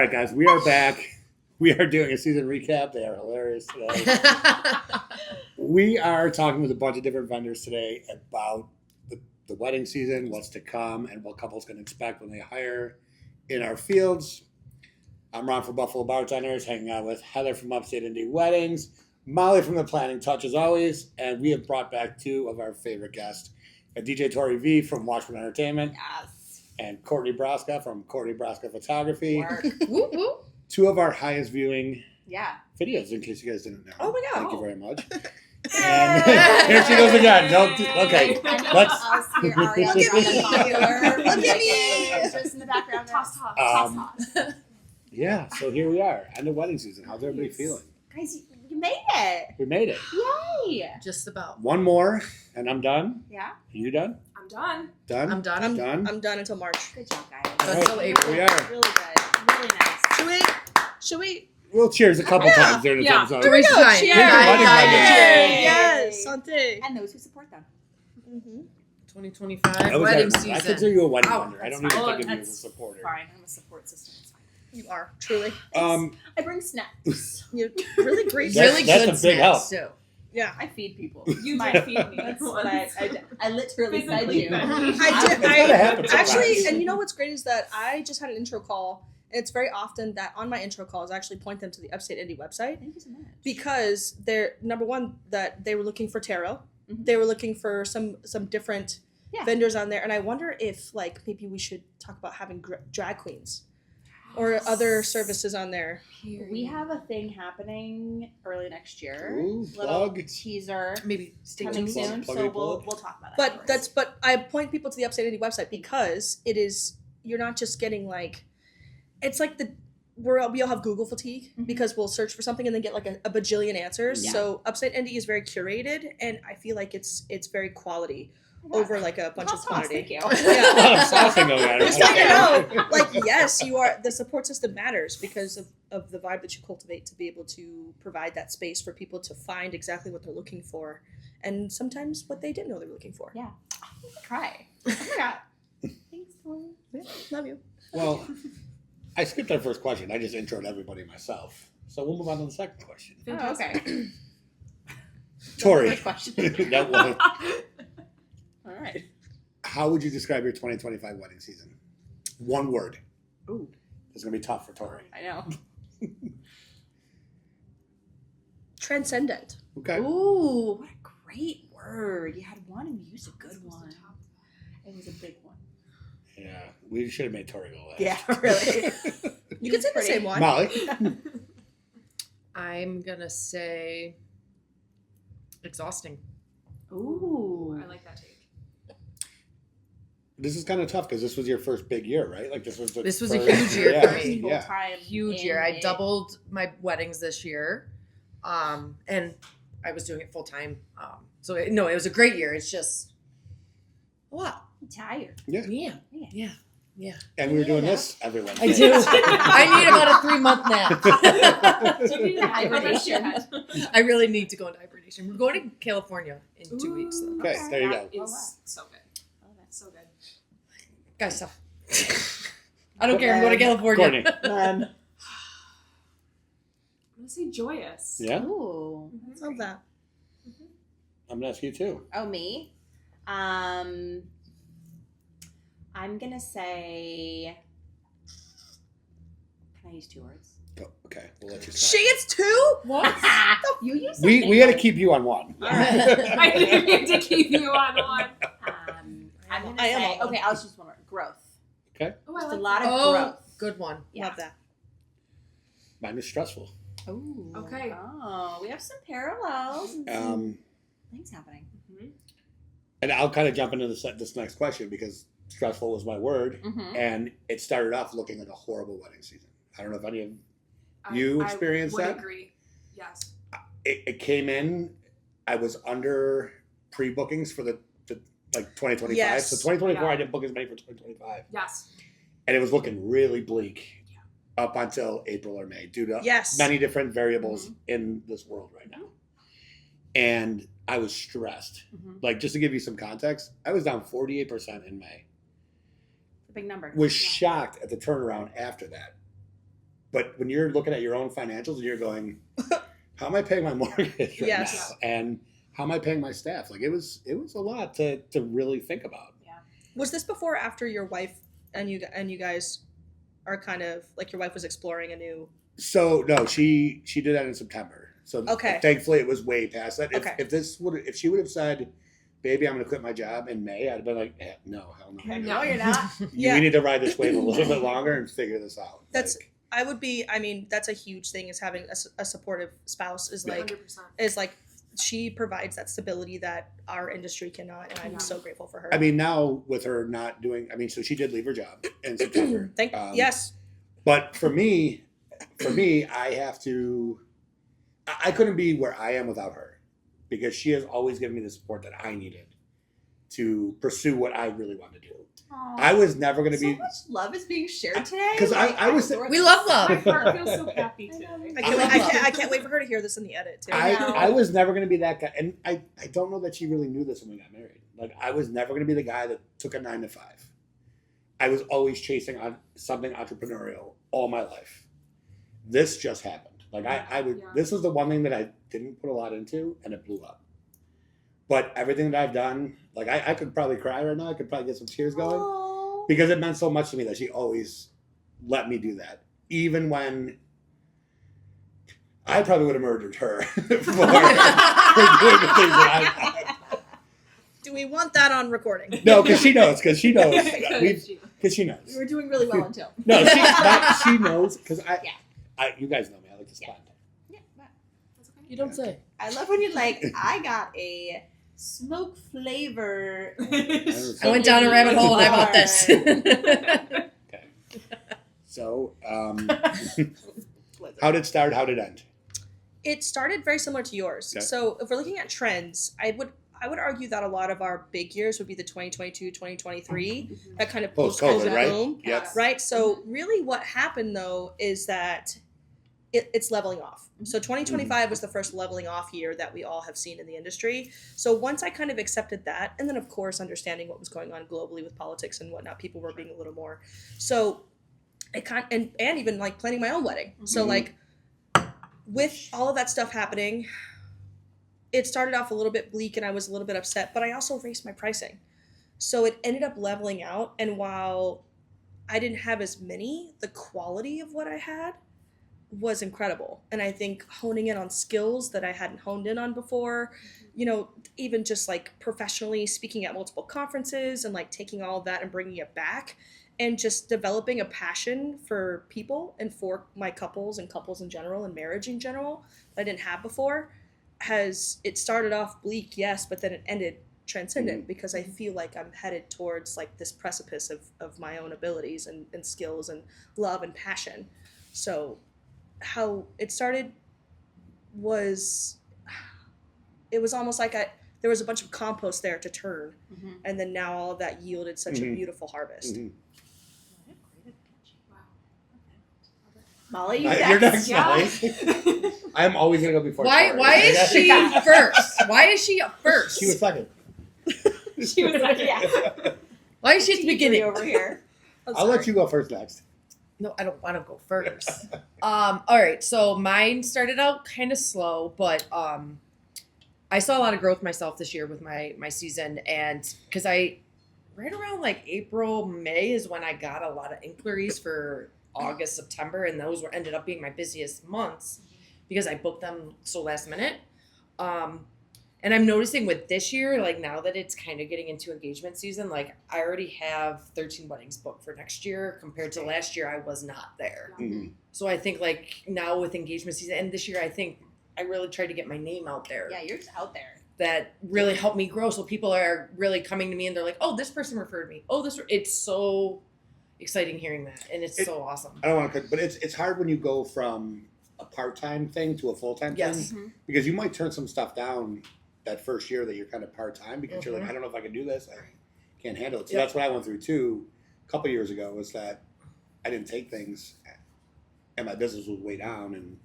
right, guys, we are back. We are doing a season recap. They are hilarious today. We are talking with a bunch of different vendors today about the wedding season, what's to come, and what couples can expect when they hire in our fields. I'm Ron from Buffalo Bartenders, hanging out with Heather from Upstate Indie Weddings, Molly from The Planning Touch as always, and we have brought back two of our favorite guests, DJ Tori Vee from Watchman Entertainment, Yes, and Courtney Broska from Courtney Broska Photography. whoop, whoop. Two of our highest viewing Yeah. videos, in case you guys didn't know. Oh my God. Thank you very much. And here she goes again. Okay, let's. Look at me. Just in the background. Toss. Yeah, so here we are, end of wedding season. How's everybody feeling? Guys, you made it. We made it. Yay. Just about. One more, and I'm done. Yeah. You done? I'm done. Done? I'm done. I'm done until March. Good job, guys. All right, Until April. here we are. Really good. Really nice. Should we? We'll cheers a couple times during this Yeah. episode. There we go. Cheers. Cheers. Wedding vendors. Yay. Yes, Santé. And those who support them. 2025 I wedding consider season. you a wedding Wow, vendor. I don't that's even fine. think of you as a That's supporter. Fine. I'm a support system. It's fine. You are truly. Um, I bring snacks. You're really great. That's- Really that's good a big snacks, help. too. Yeah. I feed people. You My- did feed me. That's what I literally fed Physically you. fed me. I did. gotta happen sometimes. Actually, and you know what's great is that I just had an intro call, and it's very often that on my intro calls I actually point them to the Upstate Indie website Thank you so much. because they're number one that they were looking for tarot, Mhm. they were looking for some different Yeah. vendors on there, and I wonder if like maybe we should talk about having drag queens or other services on there. We have a thing happening early next year. Ooh, Little plug. teaser Maybe stay coming tuned. soon, Plug so it, plug we'll talk about that. But I point people to the Upstate Indie website because it is, you're not just getting like, it's like we all have Google fatigue Mhm. because we'll search for something and then get like a bajillion answers. Yeah. So Upstate Indie is very curated, and I feel like it's very quality over like a bunch of quantity. Thank you. Yeah. A lot of saucing over there. Just let you know, like, yes, you are, the support system matters because of the vibe that you cultivate to be able to provide that space for people to find exactly what they're looking for, and sometimes what they didn't know they were looking for. Yeah. Cry. Oh my god. Thanks, Tori. Yeah, love you. Well, I skipped our first question. I just introed everybody myself. So we'll move on to the second question. Oh, okay. Tori, First question. that was, All right. how would you describe your 2025 wedding season? One word. Ooh, It's going to be tough for Tori. I know. Transcendent. Okay. Ooh, what a great word. You had one and you used a good one. It was a big one. Yeah, we should have made Tori go last. Yeah, really. You can say the Pretty. same one. Molly. I'm going to say exhausting. Ooh. I like that take. This is kind of tough because this was your first big year, right? Like this was the This was a first- huge year yeah, for me. Full Yeah. time. Huge year. I doubled my weddings this year. And I was doing it full time. It was a great year. It's just, wow. I'm tired. Yeah. Yeah. And we were doing this every Wednesday. I do. I need about a 3-month nap. Did you do the hibernation? I really need to go into hibernation. We're going to California in 2 weeks. Though. Okay, there you go. That is Oh, wow. so good. Oh, that's So good. Guys, stop. I don't care. I'm going to California. Courtney. Um, I'm gonna say joyous. Yeah, ooh. Love that. I'm gonna ask you too. Oh, me? I'm gonna say. Can I use 2 words? Go. Okay, we'll let you She start. gets 2? What? You use We had to keep you on one. I didn't mean to keep you on one. I'm gonna I am say. on Okay, I'll choose one word. Growth. Oh, I Just like a lot of Oh, growth. good one. Yeah. Love that. Mine is stressful. Ooh. Okay. Oh, we have some parallels and some things happening. And I'll kind of jump into this next question because stressful was my word, Mm-hmm. and it started off looking like a horrible wedding season. I don't know if any of You experienced I that? would agree. Yes. it came in. I was under pre-bookings for the like 2025. Yes. So 2024, Yeah. I didn't book as many for 2025, Yes. and it was looking really bleak up until April or May due to Yes. many different variables in this world right now. And I was stressed. Mm-hmm. Like, just to give you some context, I was down 48% in May. It's a big number. Was shocked at the turnaround after that. but when you're looking at your own financials and you're going, how am I paying my mortgage right Yes. now? And how am I paying my staff? Like it was a lot to really think about. Was this before or after your wife and you guys are kind of like your wife was exploring a new? So no, she did that in September. So Okay. thankfully it was way past that. Okay. If she would have said, "Baby, I'm going to quit my job in May," I'd have been like, "No, hell no." No, you're not. Yeah. We need to ride this wave a little bit longer and figure this out. That's- Like, I would be. I mean, that's a huge thing. Is having a supportive spouse is like 100%. she provides that stability that our industry cannot, and I'm Yeah. so grateful for her. I mean, now with her not doing, so she did leave her job in September. Yes. But for me, I have to. I couldn't be where I am without her, because she has always given me the support that I needed to pursue what I really wanted to do. I was never going to So be, much love is being shared today. 'Cause I was- adore We this. love love. My heart feels so happy today. I can't wait for her to hear this in the edit too. I was never going to be that guy, and I don't know that she really knew this when we got married. Like I was never going to be the guy that took a 9 to 5. I was always chasing on something entrepreneurial all my life. This just happened. Like I would. Yeah. This was the one thing that I didn't put a lot into, and it blew up. But everything that I've done, like I could probably cry right now. I could probably get some tears going Oh. because it meant so much to me that she always let me do that, even when I probably would have murdered her for doing the things that I. Do we want that on recording? No, because she knows. Because she knows. Good. Because she knows. We were doing really well until. No, she knows. Because you guys know me. I like to spend. Yeah, but That's okay. You don't say. I love when you're like, I got a smoke flavor. I went down a rabbit hole and I bought this. So, how did it start? How did it end? It started very similar to yours. Okay. So if we're looking at trends, I would argue that a lot of our big years would be the 2022, 2023, that kind of Post-COVID, post-COVID right? boom, Yep. right? So really what happened though is that it's leveling off. So 2025 was the first leveling off year that we all have seen in the industry. So once I kind of accepted that, and then of course understanding what was going on globally with politics and whatnot, people were being a little more. So it and even like planning my own wedding. So Mhm. like with all of that stuff happening, it started off a little bit bleak and I was a little bit upset, but I also raised my pricing. So it ended up leveling out. And while I didn't have as many, the quality of what I had was incredible. And I think honing in on skills that I hadn't honed in on before, even just like professionally speaking at multiple conferences and like taking all of that and bringing it back and just developing a passion for people and for my couples and couples in general and marriage in general that I didn't have before. It started off bleak, yes, but then it ended transcendent because I feel like I'm headed towards like this precipice of my own abilities and skills and love and passion. So how it started was, it was almost like there was a bunch of compost there to turn, and then now all of that yielded such a beautiful harvest. Mhm. Molly, You're next. next, Molly. I'm always gonna go before. Why is she first? Why is she up first? She was second. She was like, yeah. Why is she at the beginning? over here. I'll let you go first next. No, I don't want to go first. All right, so mine started out kind of slow, but I saw a lot of growth myself this year with my season, and because right around like April, May is when I got a lot of inquiries for August, September, and those ended up being my busiest months because I booked them so last minute. And I'm noticing with this year, like now that it's kind of getting into engagement season, like I already have 13 weddings booked for next year compared to last year. I was not there. Mhm. So I think like now with engagement season and this year, I think I really tried to get my name out there. Yeah, you're just out there. That really helped me grow. So people are really coming to me and they're like, oh, this person referred me. Oh, it's so exciting hearing that. And it's so awesome. I don't want to, but it's hard when you go from a part-time thing to a full-time Yes. thing because you might turn some stuff down that first year that you're kind of part-time because you're Mhm. like, I don't know if I can do this. I can't handle it. So Yep. that's what I went through too a couple years ago was that I didn't take things and my business was way down and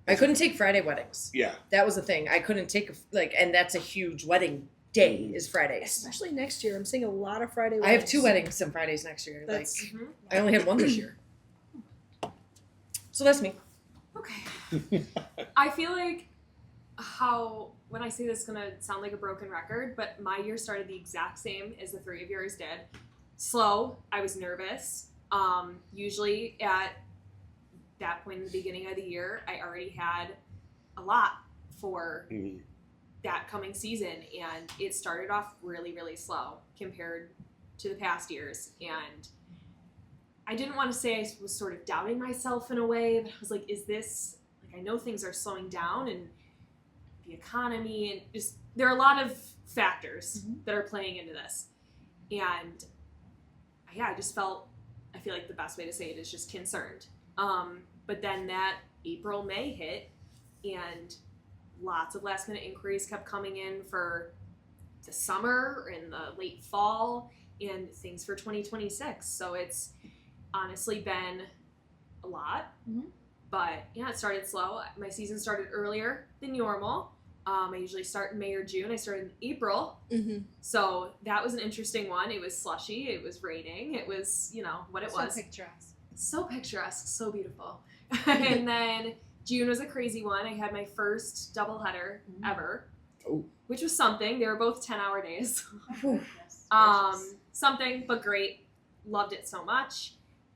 I couldn't take Friday weddings. yeah. That was the thing. I couldn't take and that's a huge wedding day Mhm. is Fridays. Especially next year, I'm seeing a lot of Friday I weddings. have 2 weddings on Fridays next year. That's- I only had one this year. So that's me. Okay. I feel like when I say this, it's gonna sound like a broken record, but my year started the exact same as the three of yours did. Slow. I was nervous. Usually at that point in the beginning of the year, I already had a lot for that coming season, and it started off really, really slow compared to the past years. And I didn't want to say I was sort of doubting myself in a way, but I was like, is this, like, I know things are slowing down and the economy, and just, there are a lot of factors that are playing into this. And yeah, I feel like the best way to say it is just concerned. But then that April, May hit, and lots of last minute inquiries kept coming in for the summer and the late fall and things for 2026. So it's honestly been a lot. But yeah, it started slow. My season started earlier than normal. I usually start in May or June. I started in April. So that was an interesting one. It was slushy. It was raining. It was, what it was. So picturesque. So beautiful. And then June was a crazy one. I had my first doubleheader ever, which was something. They were both 10-hour days. Something, but great. Loved it so much.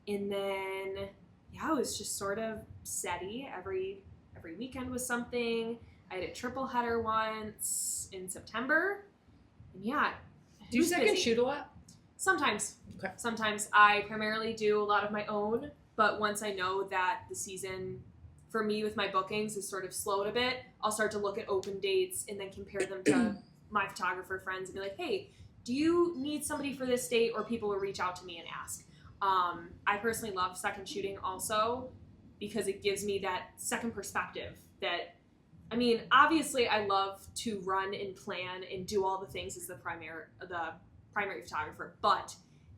And then, yeah, it was just sort of steady. Every weekend was something. I had a triple header once in September. And yeah. Do you second shoot a lot? Sometimes. Okay. Sometimes. I primarily do a lot of my own, but once I know that the season for me with my bookings is sort of slowed a bit, I'll start to look at open dates and then compare them to my photographer friends and be like, hey, do you need somebody for this date? Or people will reach out to me and ask. I personally love second shooting also because it gives me that second perspective that, I mean, obviously I love to run and plan and do all the things as the primary photographer, but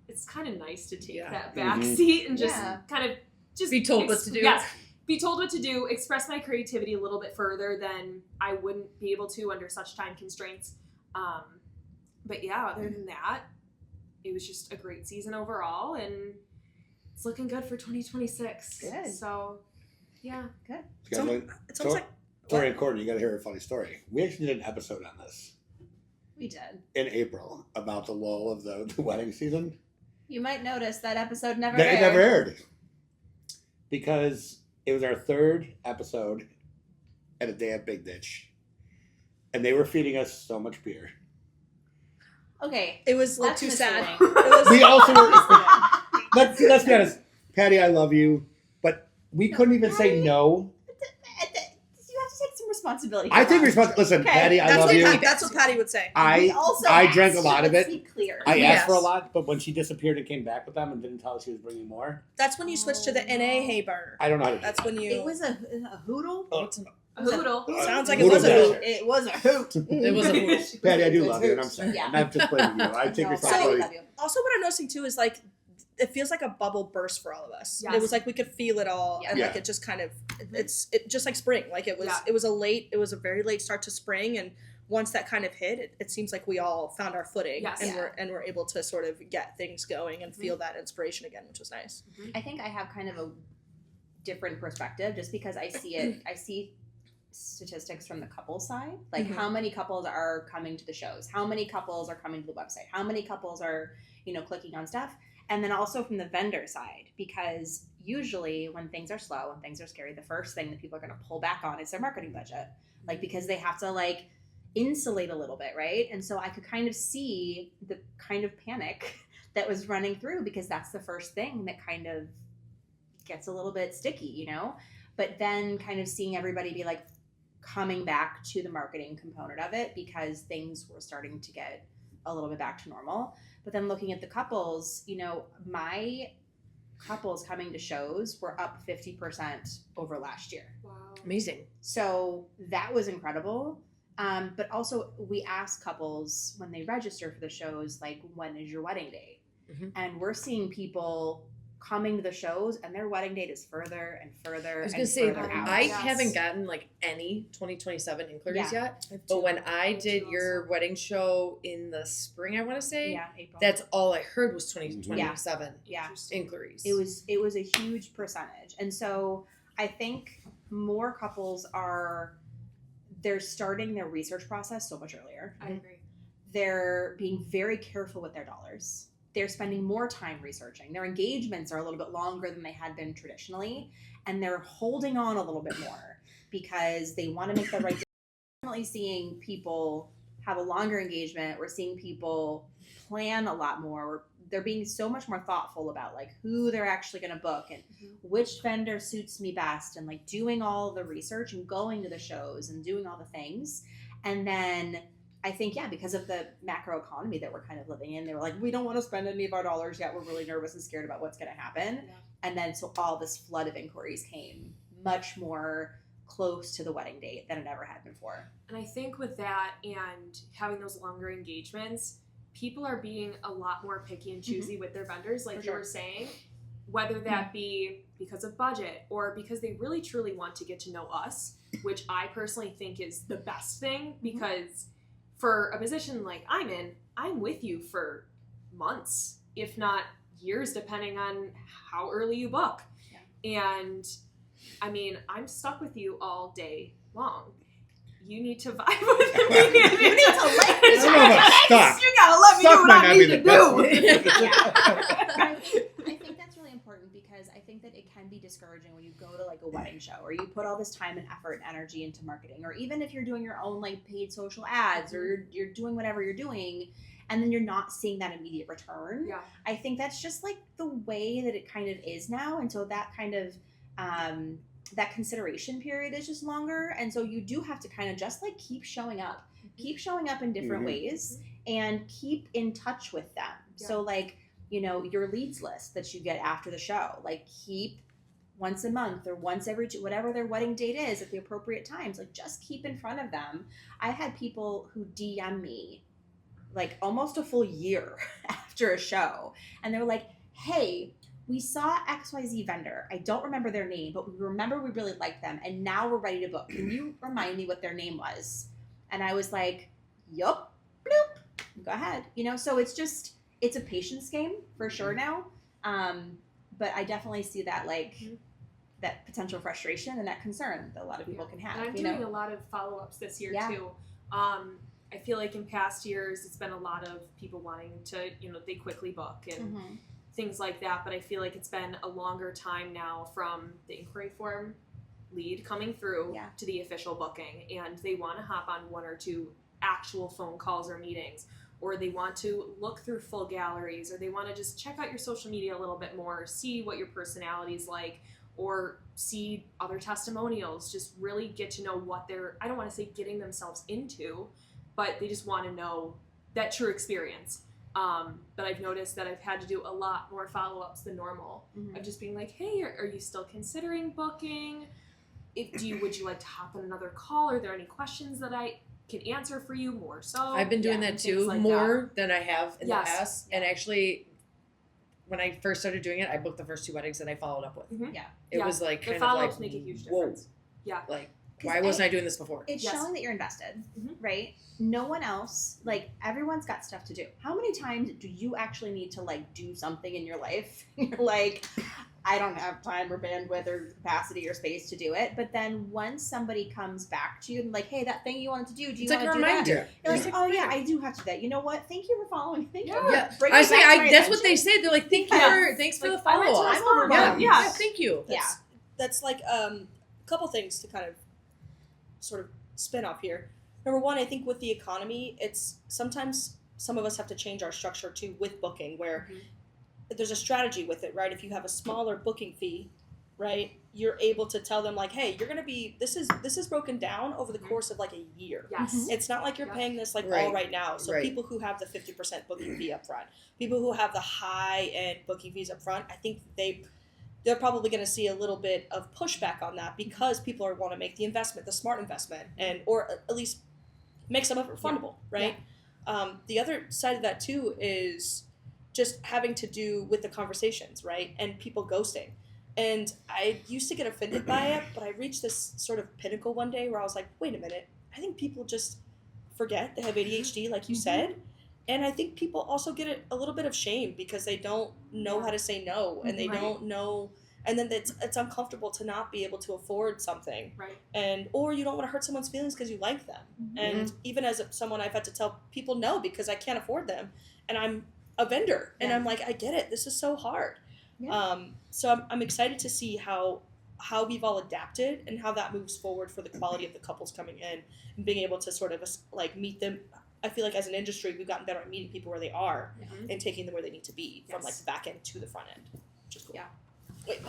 it's kind of nice to take that back seat and just kind of just be told what to do. Yes, be told what to do, express my creativity a little bit further than I wouldn't be able to under such time constraints. But yeah, other than that, it was just a great season overall, and it's looking good for 2026. Good. So, yeah. Good. It's almost like Tori and Courtney, you got to hear a funny story. We actually did an episode on this We did. in April about the lull of the wedding season. You might notice that episode never It aired. never aired because it was our third episode at a day at Big Ditch, and they were feeding us so much beer. Okay. it was like That's too sad. misleading. It was, We also were. Let's be honest, Patty. I love you, but we couldn't even say no. You have to take some responsibility. I for take that. responsibility. Listen, Okay. Patty, I that's, love what you. That's what Patty would say. We I also drank a asked, lot of let's it. be clear. I Yes. asked for a lot, but when she disappeared and came back with them and didn't tell us she was bringing more, That's when you switch to the NA hay burner. I don't know how to do That's when you. It was a hoodle. What's A hoodle. that. Sounds like Hoodle it was a dash. hoot. It was a hoot. It was a Patty, I do love you, and I'm sorry. Yeah. I'm not just blaming you. I take No, responsibility. I love you. Also, what I'm noticing too is like it feels like a bubble burst for all of us. Yes. It was like we could feel it all, and like Yeah. it just kind of it just like spring. Like it was Yeah. it was a very late start to spring, and once that kind of hit, it seems like we all found our footing, Yes. and Yeah. we're able to sort of get things going and feel that inspiration again, which was nice. I think I have kind of a different perspective just because I see it. I see statistics from the couple side, like how many couples are coming to the shows, how many couples are coming to the website, how many couples are clicking on stuff, and then also from the vendor side, because usually when things are slow and things are scary, the first thing that people are going to pull back on is their marketing budget, like because they have to like insulate a little bit, right? And so I could kind of see the kind of panic that was running through, because that's the first thing that kind of gets a little bit sticky, but then kind of seeing everybody be like coming back to the marketing component of it because things were starting to get a little bit back to normal. But then looking at the couples, my couples coming to shows were up 50% over last year. Wow. amazing. So that was incredible. But also we ask couples when they register for the shows, like, when is your wedding date? Mhm. And we're seeing people coming to the shows and their wedding date is further and further I was and gonna say further out. I Yes. haven't gotten like any 2027 inquiries Yeah. yet. But when I did your wedding show in the spring, I want to say Yeah, April. that's all I heard was 2027 Yeah. inquiries. It was a huge percentage. And so I think more couples they're starting their research process so much earlier. I agree. They're being very careful with their dollars. They're spending more time researching. Their engagements are a little bit longer than they had been traditionally, and they're holding on a little bit more because they want to make the right decision. We're definitely seeing people have a longer engagement. We're seeing people plan a lot more. They're being so much more thoughtful about like who they're actually going to book and which vendor suits me best, and like doing all the research and going to the shows and doing all the things. And then I think, because of the macro economy that we're kind of living in, they were like, we don't want to spend any of our dollars yet. We're really nervous and scared about what's going to happen. Yeah. And then so all this flood of inquiries came much more close to the wedding date than it ever had before. And I think with that and having those longer engagements, people are being a lot more picky and choosy with their vendors, like you were saying, whether that be because of budget or because they really truly want to get to know us, which I personally think is the best thing, because for a position like I'm in, I'm with you for months, if not years, depending on how early you book. Yeah. And I mean, I'm stuck with you all day long. You need to vibe with me. You need to like me. You gotta let me do what I need to do. I think that's really important, because I think that it can be discouraging when you go to like a wedding show or you put all this time and effort and energy into marketing, or even if you're doing your own like paid social ads or you're doing whatever you're doing, and then you're not seeing that immediate return. Yeah. I think that's just like the way that it kind of is now. And so that kind of that consideration period is just longer, and so you do have to kind of just like keep showing up in different ways and keep in touch with them. So like, you know, your leads list that you get after the show, like keep once a month or once every two, whatever their wedding date is at the appropriate times, like just keep in front of them. I had people who DM me like almost a full year after a show, and they were like, hey, we saw XYZ vendor. I don't remember their name, but we remember we really liked them, and now we're ready to book. Can you remind me what their name was? And I was like, yup, bloop, go ahead. You know, so it's a patience game for sure now. But I definitely see that like that potential frustration and that concern that a lot of people can have. And I'm doing a lot of follow-ups this year too. I feel like in past years, it's been a lot of people wanting to, you know, they quickly book and things like that, but I feel like it's been a longer time now from the inquiry form lead coming through to the official booking, and they want to hop on one or two actual phone calls or meetings, or they want to look through full galleries, or they want to just check out your social media a little bit more, see what your personality is like, or see other testimonials, just really get to know what they're, I don't want to say getting themselves into, but they just want to know that true experience. But I've noticed that I've had to do a lot more follow-ups than normal of just being like, hey, are you still considering booking? Would you like to hop on another call? Are there any questions that I can answer for you more so? I've been doing that too, like more than I have in the past. And actually, when I first started doing it, I booked the first 2 weddings that I followed up with. It was like kind the of follow-ups like, make a huge whoa. difference. Yeah. Like, why wasn't I doing this before? It's showing that you're invested, right? No one else, like everyone's got stuff to do. How many times do you actually need to like do something in your life? You're like, I don't have time or bandwidth or capacity or space to do it. But then once somebody comes back to you and like, hey, that thing you wanted to do, do you want to do that? You're like, oh yeah, I do have to do that. You know what? Thank you for following. Thank you. I say, that's what they say. They're like, thanks for the follow up. Thank you. That's like a couple things to kind of sort of spin off here. Number one, I think with the economy, it's sometimes some of us have to change our structure too with booking, where there's a strategy with it, right? If you have a smaller booking fee, right, you're able to tell them like, hey, you're going to be, this is broken down over the course of like a year. Yes. It's not like you're paying this like all right now. So people who have the 50% booking fee up front, people who have the high end booking fees up front, I think they're probably going to see a little bit of pushback on that, because people want to make the investment, the smart investment, and or at least make some of it refundable, right? The other side of that too is just having to do with the conversations, right? And people ghosting. And I used to get offended by it, but I reached this sort of pinnacle one day where I was like, wait a minute, I think people just forget they have ADHD, like you said. And I think people also get a little bit of shame because they don't know how to say no, and they don't know. and then it's uncomfortable to not be able to afford something, Right. or you don't want to hurt someone's feelings because you like them. And even as someone, I've had to tell people no because I can't afford them, and I'm a vendor, and I'm like, I get it, this is so hard. So I'm excited to see how we've all adapted and how that moves forward for the quality of the couples coming in and being able to sort of like meet them. I feel like as an industry, we've gotten better at meeting people where they are and taking them where they need to be from like the back end to the front end, which is cool. Yeah.